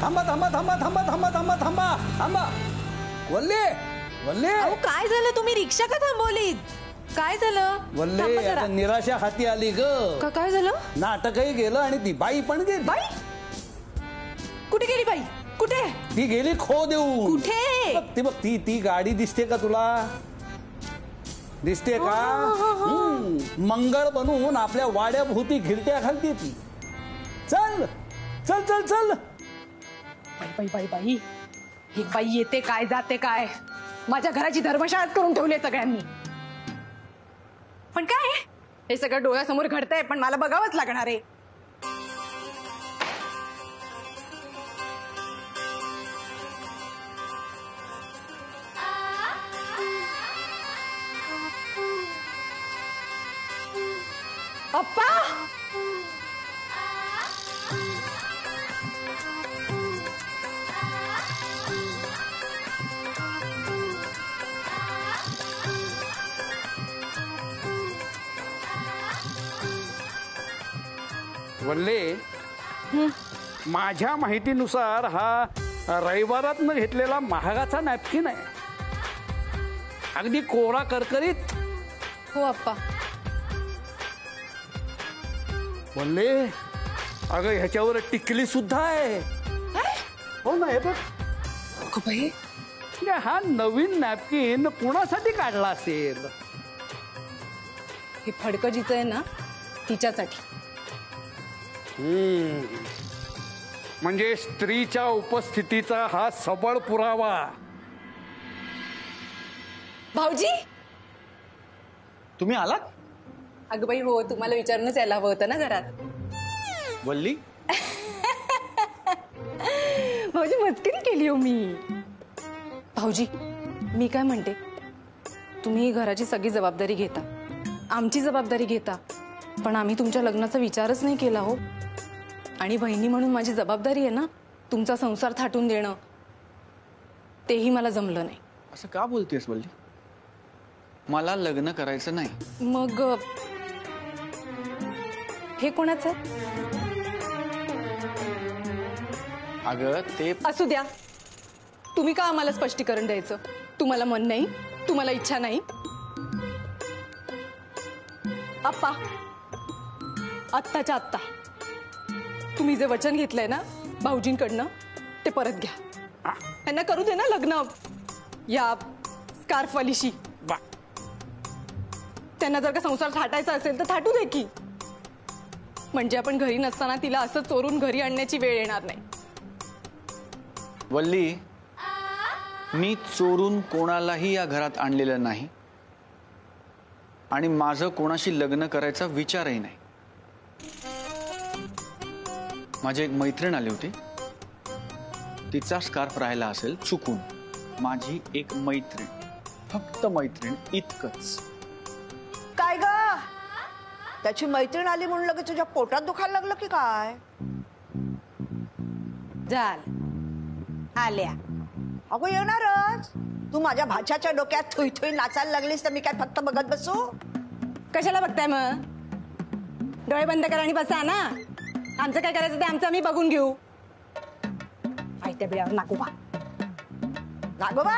थांबा थांबा थांबा थांबा थांबा थांबा थांबा थांबा वल्ले वल्ले अहो काय झालं तुम्ही रिक्षा का थांबवलीत काय झालं वल्ले आता निराशा हाती आली ग काय झालं नाटकही गेलं आणि ती बाई पण गेली बाई कुठे गेली बाई कुठे ती गेली खो देऊन कुठे ती बघ ती गाडी दिसते का तुला दिसते का मंगळ बनवून आपल्या वाड्याभोवती घिरट्या घालते ती चल चल चल चल बाई बाई बाई ही बाई येते काय जाते काय माझ्या घराची धर्मशाळाच करून ठेवली सगळ्यांनी पण काय हे सगळं डोळ्यासमोर घडतंय पण मला बघावंच लागणार आहे अप्पा वल्ले माझ्या माहितीनुसार हा रविवारातनं घेतलेला महागाचा नॅपकिन आहे अगदी कोरा करकरीत हो अप्पा वल्ले अगं ह्याच्यावर टिकली सुद्धा आहे हो ना हे बघ हा नवीन नॅपकिन कुणासाठी काढला असेल हे फडकं जिचं आहे ना तिच्यासाठी म्हणजे स्त्रीच्या उपस्थितीचा हा सबळ पुरावा भाऊजी तुम्ही आलात अगं बाई हो तुम्हाला विचारूनच यायला हवं होतं ना घरात वल्ली भाऊजी मस्करी केली हो मी भाऊजी मी काय म्हणते तुम्ही घराची सगळी जबाबदारी घेता आमची जबाबदारी घेता पण आम्ही तुमच्या लग्नाचा विचारच नाही केला हो आणि बहिणी म्हणून माझी जबाबदारी आहे ना तुमचा संसार थाटून देणं तेही मला जमलं नाही असं का बोलतेस वल्ली मला लग्न करायचं नाही मग हे कोणाचं आहे अगं ते असू द्या तुम्ही का आम्हाला स्पष्टीकरण द्यायचं तुम्हाला मन नाही तुम्हाला इच्छा नाही अप्पा आत्ताच्या आत्ता तुम्ही जे वचन घेतलंय ना भाऊजींकडनं ते परत घ्या त्यांना करू दे ना लग्न या स्कार्फवालीशी त्यांना जर का संसार थाटायचा असेल तर थाटू दे की म्हणजे आपण घरी नसताना तिला असं चोरून घरी आणण्याची वेळ येणार नाही वल्ली मी चोरून कोणालाही या घरात आणलेलं नाही आणि माझं कोणाशी लग्न करायचा विचारही नाही माझी एक मैत्रीण आली होती तिचा स्कार्फ राहिला असेल चुकून माझी एक मैत्रीण फक्त मैत्रीण इतकंच काय ग त्याची मैत्रीण आली म्हणलं की तुझ्या पोटात दुखायला लागलं की काय झाल आल्या अगो येणारच तू माझ्या भाच्याच्या डोक्यात थुई थुई नाचायला लागलीस तर मी काय फक्त बघत बसू कशाला बघताय मग डोळे बंद करा आणि बसा ना आमचं काय करायचं ते आमचं आम्ही बघून घेऊ माहिती बिळावर नागोबा नागोबा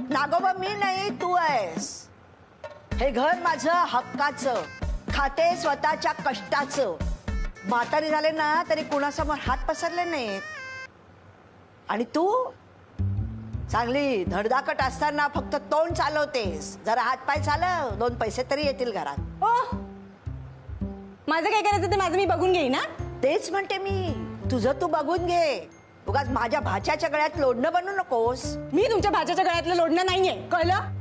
नागोबा मी नाही तू आहेस हे घर माझं हक्काचं खाते स्वतःच्या कष्टाचं म्हातारी झाले ना तरी कुणासमोर हात पसरले नाहीत आणि तू चांगली धडधाकट असताना फक्त तोंड चालवतेस जरा हातपाय चालव 2 पैसे तरी येतील घरात ओ माझं काय करायचं ते माझं मी बघून घेईन ना तेच म्हणते मी तुझं तू बघून घे उगाच माझ्या भाच्याच्या गळ्यात लोडणं बनू नकोस मी तुमच्या भाच्याच्या गळ्यातलं लोडणं नाहीये कळलं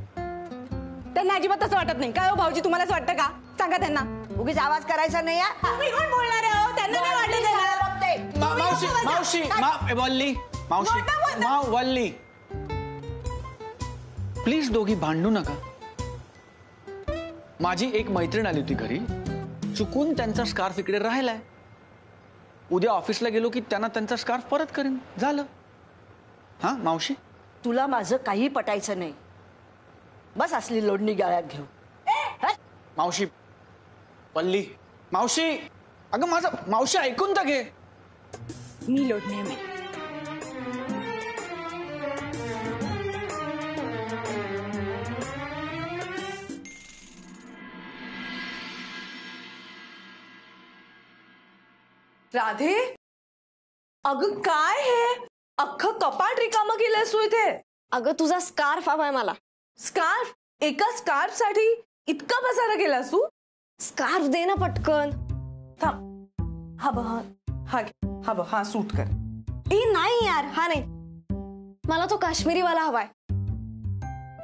त्यांना अजिबात तसं वाटत नाही काय हो भाऊजी तुम्हालाच वाटतं का सांगा त्यांना उगीच आवाज करायचा नाही तुम्ही कोण बोलणार आहे हो त्यांना नाही वाटत मावशी मावशी वल्ली मावशी वल्ली प्लीज दोघी भांडू नका माझी एक मैत्रीण आली होती घरी चुकून त्यांचा स्कार्फ इकडे राहिलाय उद्या ऑफिसला गेलो की त्यांना त्यांचा स्कार्फ परत करेन झालं हा मावशी तुला माझं काही पटायचं नाही बस असली लोडणी गाळ्यात घेऊ मावशी पल्ली मावशी अगं माझं मावशी ऐकून तर घे मी लोटणे मी. राधे, अगं काय हे अख्खं कपाट रिकामं केलंयस तू इथे. अगं तुझा स्कार्फ हवाय मला. स्कार्फ? एका स्कार्फ साठी इतका पसारा केलास तू? स्कार्फ दे ना पटकन. थांब, हा बघ, हा घे, हा बघ, हा सूट कर. ए नाही यार, हा नाही, मला तो काश्मीरी वाला हवाय.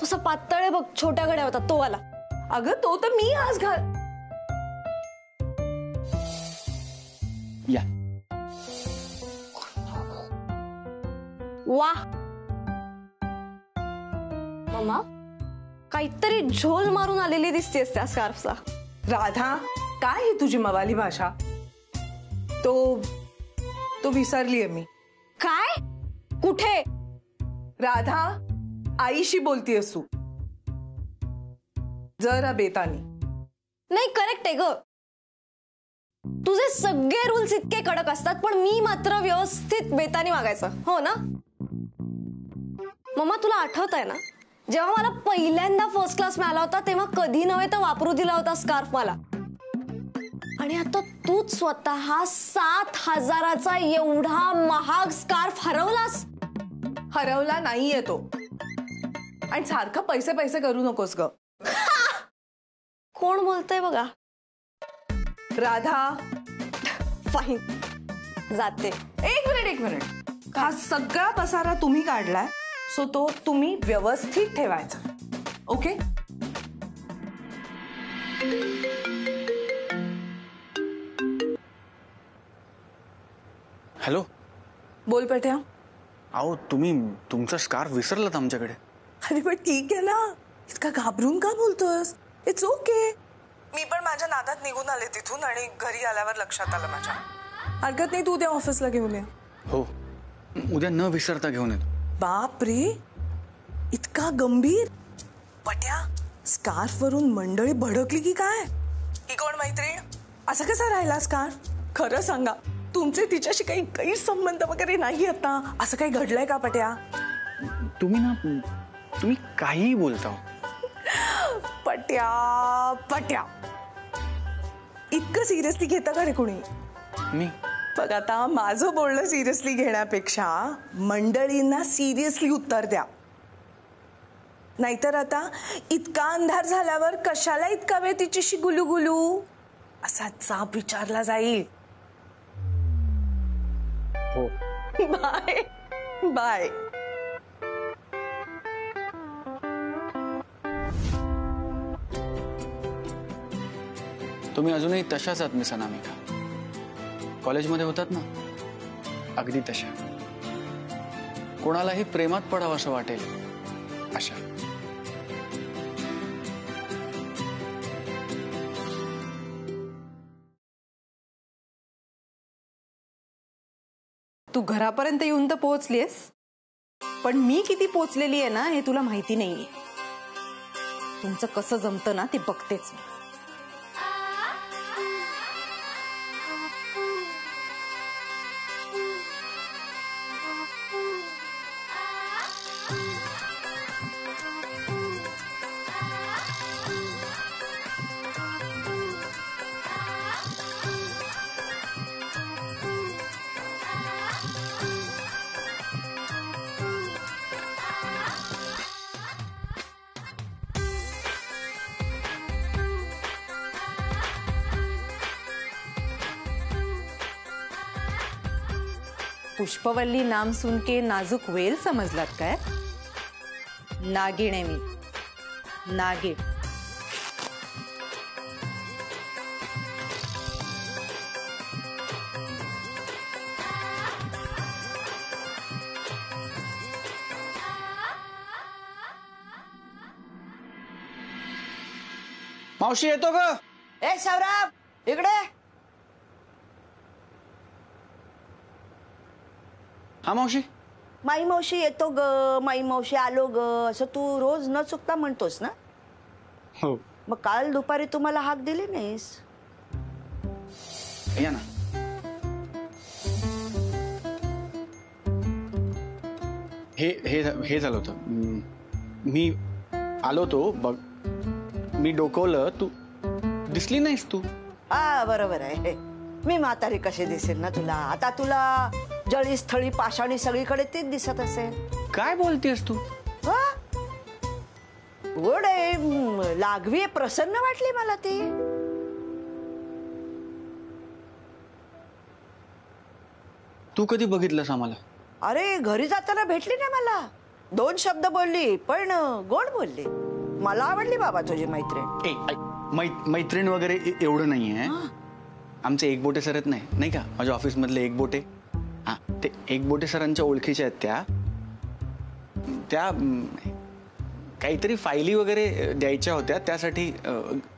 तसा पातळ आहे बघ, छोट्या घड्या होता तो वाला. अगं तो तर मी आज घाल. या. वा मम्मा, काहीतरी झोल मारून आलेली दिसतेस त्या स्कार्फचा. राधा, काय ही तुझी मवाली भाषा? तो विसरलीये मी. काय? कुठे? राधा, आईशी बोलतीयस तू. जरा बेतानी. नाही, करेक्ट आहे ग. तुझे सगळे रूल्स इतके कडक असतात, पण मी मात्र व्यवस्थित बेतानी वागायचं, हो ना? मम्मा, तुला आठवत आहे ना, जेव्हा मला पहिल्यांदा फर्स्ट क्लास मिळाला होता तेव्हा कधी नव्हे तर वापरू दिला होता स्कार्फ मला. आणि आता तूच स्वतः 7,000चा एवढा महाग स्कार्फ हरवलास. हरवला नाहीये तो. आणि सारखं पैसे पैसे करू नकोस ग. कोण बोलतंय बघा. राधा, फाईन, जाते. एक मिनिट. हा सगळा पसारा तुम्ही काढलाय, सो तो तुम्ही व्यवस्थित ठेवायचा. ओके? हॅलो. बोल पट्या. अहो, तुम्ही तुमचा स्कार्फ विसरलात आमच्याकडे. अरे पण ठीक आहे ना, इतका घाबरून का बोलतोस? It's okay. मी पण माझ्या नादात निघून आले तिथून आणि घरी आल्यावर लक्षात आलं माझ्या. हरकत नाही, तू उद्या ऑफिसला घेऊन ये. हो, उद्या न विसरता घेऊन येतो. बाप रे, इतका गंभीर? पट्या, स्कार्फ वरून मंडळी भडकली की काय? ही कोण मैत्रीण? असा कसा राहिला स्कार्फ? खरं सांगा, तुमचे तिच्याशी काही गैरसंबंध वगैरे नाही आहेत ना? असं काही घडलंय का पट्या? तुम्ही काहीही बोलता. पट्या इतकं सिरियसली घेता का रे कोणी? मी बघ, आता माझं बोलणं सिरियसली घेण्यापेक्षा मंडळींना सिरियसली उत्तर द्या. नाहीतर आता इतका अंधार झाल्यावर कशाला इतका वेळ तिच्याशी गुलू असा जाब विचारला जाईल. हो. Bye bye. तुम्ही अजूनही तशाच आहात मिस अनामिका. कॉलेजमध्ये होतात ना, अगदी तशा. कोणालाही प्रेमात पडावं असं वाटेल अशा. तू घरापर्यंत येऊन तर पोहोचलीस, पण मी किती पोहोचलेली आहे ना हे तुला माहिती नाहीये. तुमचं कसं जमतं ना ते बघतेच मी. पुष्पवल्ली नाम सुन के नाजुक वेल समजलात काय? नागिण आहे मी, नागिण. मावशी येतो ग. ए सौरभ, इकडे. हा मावशी. माई मावशी येतो ग, माई मावशी आलो ग, असं तू रोज न चुकता म्हणतोस ना? हो. मग काल दुपारी तुम्हाला हाक दिली नाहीस? या ना. हे झालं होतं. मी आलो होतो बघ, मी डोकवलं, तू दिसली नाहीस. तू हा बरोबर आहे. मी म्हातारी कशी दिसेल ना तुला? आता तुला जळी स्थळी पाषाणी सगळीकडे तेच दिसत असेल. काय बोलतेस तू? गोड आहे, लागवी आहे, प्रसन्न वाटली मला ती. तू कधी बघितलंस आम्हाला? अरे घरी जाताना भेटली ना मला. 2 शब्द बोलली, पण गोड बोलली. मला आवडली बाबा तुझी मैत्रीण. मैत्रीण वगैरे एवढं नाहीये. आमचे एकबोटे सर आहेत नाही का, माझ्या ऑफिस मधले एकबोटे. हा, ते एकबोटे सरांच्या ओळखीच्या आहेत. त्या काहीतरी फायली वगैरे द्यायच्या होत्या, त्यासाठी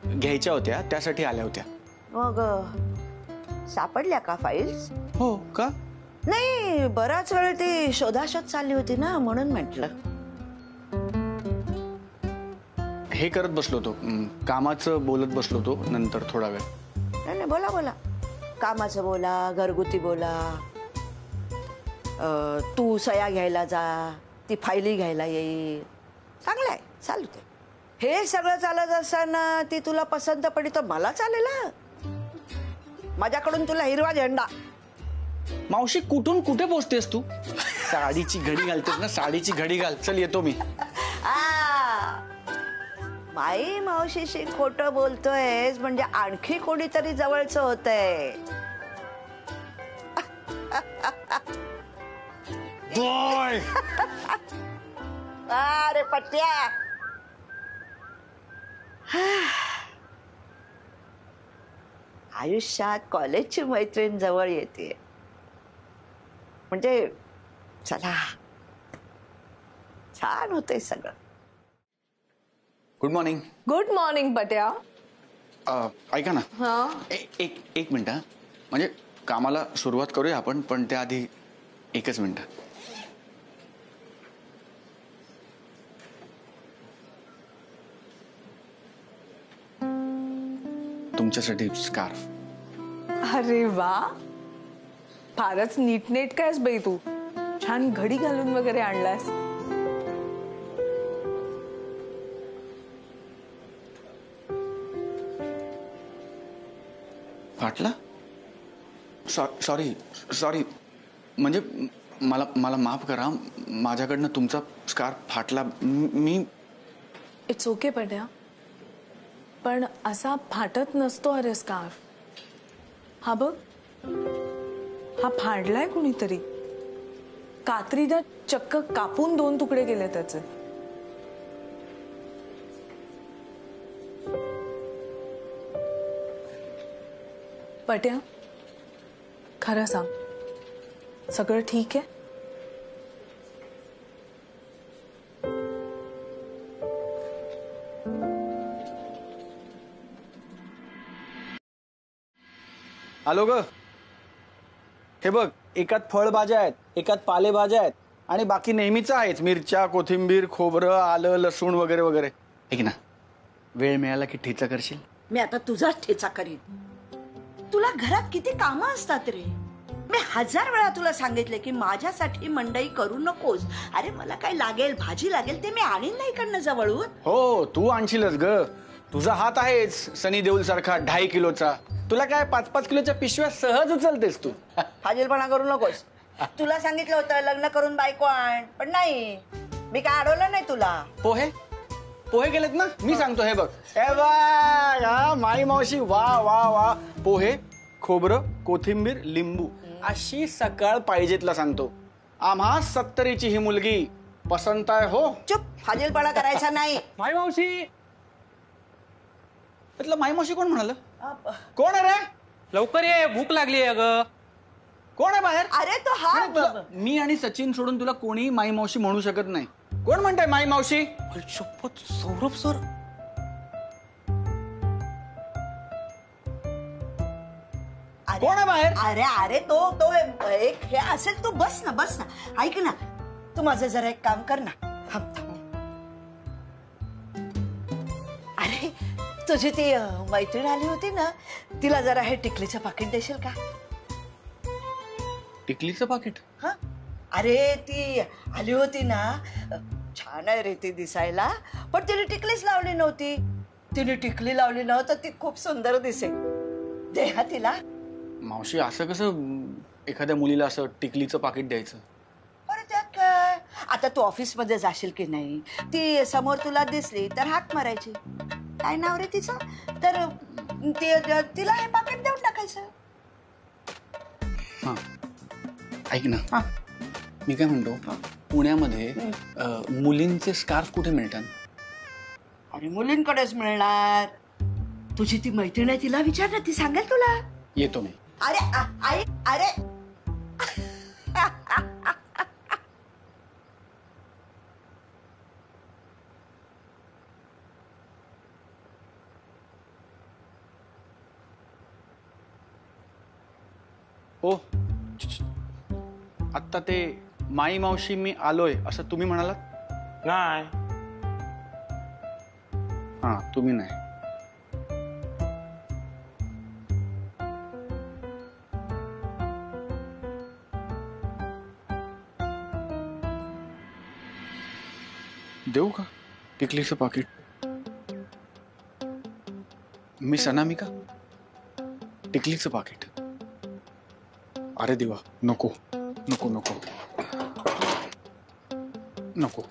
घ्यायच्या होत्या, त्यासाठी आल्या होत्या. मग सापडल्या का फाईल्स? हो का? नाही, बराच वेळ ती शोधाशोध चालली होती ना, म्हणून म्हटलं. हे करत बसलो होतो, कामाचं बोलत बसलो होतो. नंतर थोडा वेळ. नाही बोला बोला, कामाचं बोला, घरगुती बोला. तू सया घ्यायला जा, ती फायली घ्यायला येईल. चांगलं आहे, चालू ते. हे सगळं चालत असताना ती तुला पसंत पडली तर मला चालेल. माझ्याकडून तुला हिरवा झेंडा. मावशी कुठून कुठे पोचतेस तू? साडीची घडी घालतेस ना, साडीची घडी घाल. चल येतो मी. माई मावशीशी खोटं बोलतोयस म्हणजे आणखी कोणीतरी जवळचं होतंय. अरे पट्ट्या, आयुष्यात कॉलेजची मैत्रीण जवळ येते म्हणजे चला, छान होतंय सगळं. Good morning. Good morning Patya. ऐका ना, एक मिनिट. म्हणजे कामाला सुरुवात करूया आपण, पण त्याआधी एकच मिनिट. तुमच्यासाठी स्कार्फ. अरे वा, फारच नीटनेट कायस बाई तू. छान घडी घालून वगैरे आणलास. फाटला? सॉरी. म्हणजे मला माफ करा, माझ्याकडनं तुमचा स्कार्फ फाटला. मी इट्स ओके पट्या, पण असा फाटत नसतो अरे स्कार्फ. हा बघ, हा फाडलाय कुणीतरी. कात्रीनं चक्क कापून 2 तुकडे केले त्याचे. पट्या, खरं सांग, सगळं ठीक आहे? आलो ग. हे बघ, एकात फळभाज्या आहेत, एकात पालेभाज्या आहेत, आणि बाकी नेहमीच आहेच. मिरच्या, कोथिंबीर, खोबरं, आलं, लसूण वगैरे वगैरे. ऐक ना, वेळ मिळाला की ठेचा करशील? मी आता तुझाच ठेचा करीन. तुला घरात किती कामं असतात रे. मी 1000 वेळा तुला सांगितले की माझ्यासाठी मंडई करू नकोस. अरे मला काय लागेल, भाजी लागेल ते मी आणीन नाही इकडनं जवळून. हो, तू आणशीलच ग. तुझा हात आहेच सनी देऊल सारखा 2.5 किलोचा. तुला काय 5-5 किलोच्या पिशव्या सहज उचलतेस तू. फाजीलपणा करू नकोस. तुला सांगितलं होतं लग्न करून बायको आण, पण नाही. मी काय अडवलं नाही तुला. पोहे केलेत ना, मी सांगतो. हे बघ, हे बघ, माई मावशी, वा वा वा. पोहे, खोबरं, कोथिंबीर, लिंबू, अशी सकाळ पाहिजेतला सांगतो. आम्हा 70ची ही मुलगी पसंत आहे. हो, चुप, फाजीलपणा करायचा नाही. माई मावशी. माई मावशी कोण म्हणाल? कोण आहे रे? लवकर ये, भूक लागली आहे ग. कोण आहे बाहेर? अरे तो हा. मी आणि सचिन सोडून तुला कोणी माई मावशी म्हणू शकत नाही. कोण म्हणताय माई मावशी? शपथ, सौरभ सर. कोण आहे बाहेर? अरे अरे तो एक हे असेल. तू बस ना. ऐक ना, तू माझं जरा एक काम कर ना. अरे तुझी ती मैत्रीण आली होती ना, तिला जरा हे टिकलीचं पाकिट देशील का? टिकलीचं पाकिट? हा, अरे ती आली होती ना, छान आहे रे ती दिसायला, पण तिने टिकलीच लावली नव्हती. तिने टिकली लावली नव्हतं, ती खूप सुंदर दिसे. दे हा तिला. मावशी असं कसं एखाद्या मुलीला असं टिकलीचं पाकिट द्यायचं? अरे त्यात काय, आता तू ऑफिस मध्ये जाशील की नाही, ती समोर तुला दिसली तर हाक मारायची, काय नाव रे तिचं, तर तिला हे पाकिट देऊन टाकायचं. हां ऐक ना, मी काय म्हणतो, पुण्यामध्ये मुलींचे स्कार्फ कुठे मिळतात? अरे मुलींकडेच मिळणार. तुझी ती मैत्रीण आहे, तिला विचार ना, ती सांगेल तुला. येतो मी. अरे आई, अरे ओ आत्ता ते माई मावशी मी आलोय असं तुम्ही म्हणालात? नाही. हां तुम्ही नाही. देऊ का टिकलीचं पाकिट? मिस अनामिका, टिकलीचं पाकिट. अरे देवा, नको नको नको नको.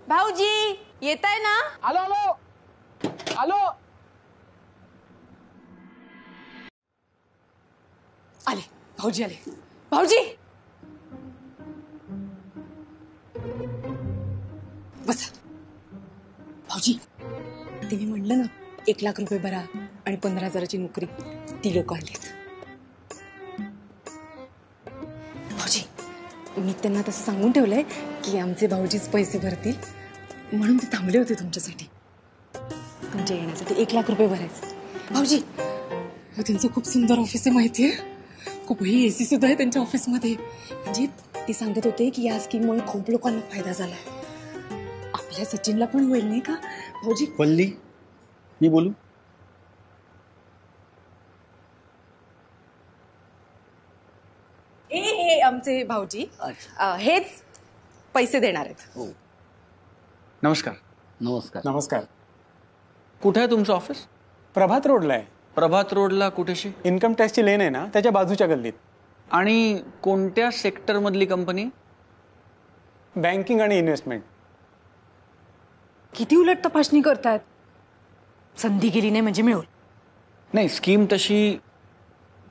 भाऊजी येत आहे ना? आलो आलो आलो. आले भाऊजी, आले भाऊजी. बसा भाऊजी. ते मी म्हणलं ना, 1,00,000 रुपये भरा आणि 15,000ची नोकरी, ती लोक आलीत. भाऊजी मी त्यांना तसं सांगून ठेवलंय की आमचे भाऊजीच पैसे भरतील, म्हणून ते थांबले होते तुमच्यासाठी, तुमच्या येण्यासाठी. 1,00,000 रुपये भरायचे. भाऊजी त्यांचं खूप सुंदर ऑफिस आहे माहितीये, खूप ही एसी सुद्धा आहे त्यांच्या ऑफिसमध्ये. म्हणजे ते सांगत होते की या स्कीममुळे खूप लोकांना फायदा झाला. आपल्या सचिनला पण होईल नाही का भाऊजी? वल्ली, मी बोलू? हे आमचे भाऊजी हेच पैसे देणार आहेत. नमस्कार. नमस्कार. नमस्कार. कुठे आहे तुमचं ऑफिस? प्रभात रोडला आहे. प्रभात रोडला कुठेशी? इन्कम टॅक्सची लेन आहे ना, त्याच्या बाजूच्या गल्लीत. आणि कोणत्या सेक्टर मधली कंपनी? बँकिंग आणि इन्व्हेस्टमेंट. किती उलट तपासणी करतायत. संधी गेली नाही म्हणजे मिळवलं. नाही, स्कीम तशी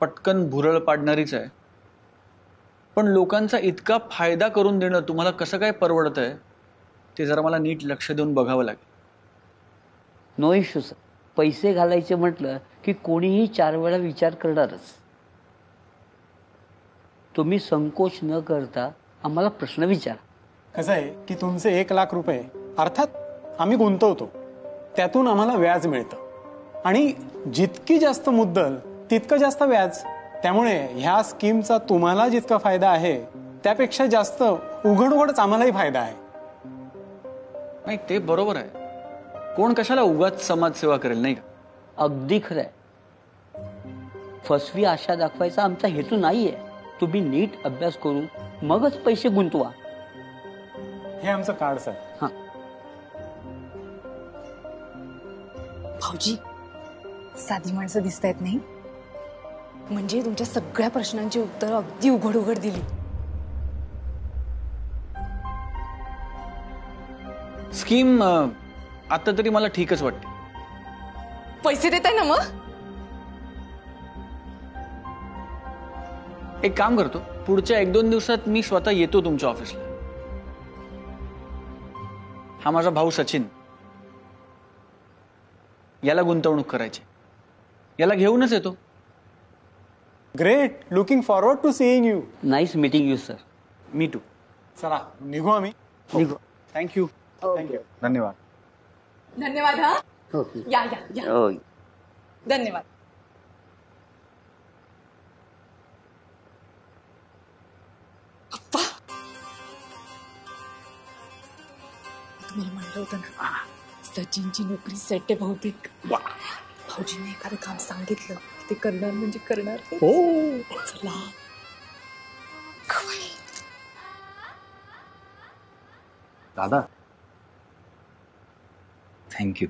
पटकन भुरळ पाडणारीच आहे, पण लोकांचा इतका फायदा करून देणं तुम्हाला कसं काय परवडत आहे ते जरा मला नीट लक्ष देऊन बघावं लागेल. No issue sir. पैसे घालायचे म्हटलं की कोणीही 4 वेळा विचार करणारच. तुम्ही संकोच न करता आम्हाला प्रश्न विचारा. कसं आहे की तुमचे 1,00,000 रुपये अर्थात आम्ही गुंतवतो, त्यातून आम्हाला व्याज मिळतं आणि जितकी जास्त मुद्दल तितकं जास्त व्याज. त्यामुळे ह्या स्कीमचा तुम्हाला जितका फायदा आहे त्यापेक्षा जास्त उघड उघडच आम्हालाही फायदा आहे. नाही ते बरोबर आहे, कोण कशाला उगाच समाजसेवा करेल नाही का? अगदी खरं आहे. फसवी आशा दाखवायचा आमचा हेतू नाहीये. तुम्ही नीट अभ्यास करून मगच पैसे गुंतवा. हे आमचं कार्ड सर. हां. भाऊजी साधी माणसं दिसत आहेत नाही, म्हणजे तुमच्या सगळ्या प्रश्नांची उत्तर अगदी उघड उघड दिली. स्कीम आता तरी मला ठीकच वाटते. पैसे देताय ना मग? एक काम करतो, पुढच्या 1-2 दिवसात मी स्वतः येतो तुमच्या ऑफिसला. हा माझा भाऊ सचिन, याला गुंतवणूक करायची, याला घेऊनच येतो. Great. Looking forward to seeing you. Nice meeting you sir. Me too. चला निघू आम्ही. निघू. थँक्यू. थँक्यू. धन्यवाद. धन्यवाद. हा ओके. या या या. होय. धन्यवाद. तुम्हाला म्हणलं होतं ना, सचिनची नोकरी सेट आहे बहुतेक. भाऊजींनी एखादं काम सांगितलं की ते करणार म्हणजे करणार. चला. दादा थँक्यू.